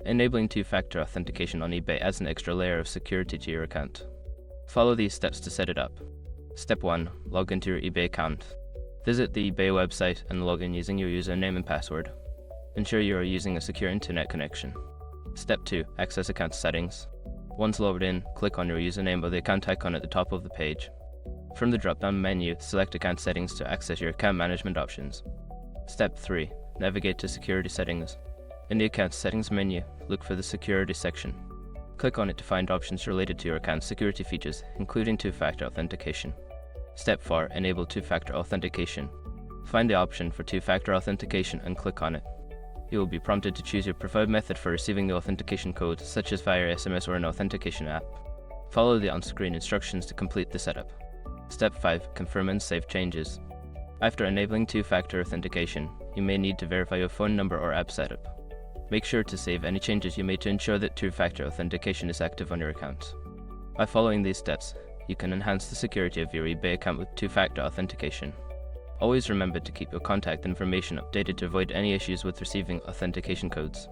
Enabling two-factor authentication on eBay adds an extra layer of security to your account. Follow these steps to set it up. Step 1. Log into your eBay account. Visit the eBay website and log in using your username and password. Ensure you are using a secure internet connection. Step 2. Access account settings. Once logged in, click on your username or the account icon at the top of the page. From the drop-down menu, select Account Settings to access your account management options. Step 3. Navigate to Security Settings. In the Account Settings menu, look for the Security section. Click on it to find options related to your account's security features, including two-factor authentication. Step 4. Enable two-factor authentication. Find the option for two-factor authentication and click on it. You will be prompted to choose your preferred method for receiving the authentication code, such as via SMS or an authentication app. Follow the on-screen instructions to complete the setup. Step 5. Confirm and save changes. After enabling two-factor authentication, you may need to verify your phone number or app setup. Make sure to save any changes you made to ensure that two-factor authentication is active on your account. By following these steps, you can enhance the security of your eBay account with two-factor authentication. Always remember to keep your contact information updated to avoid any issues with receiving authentication codes.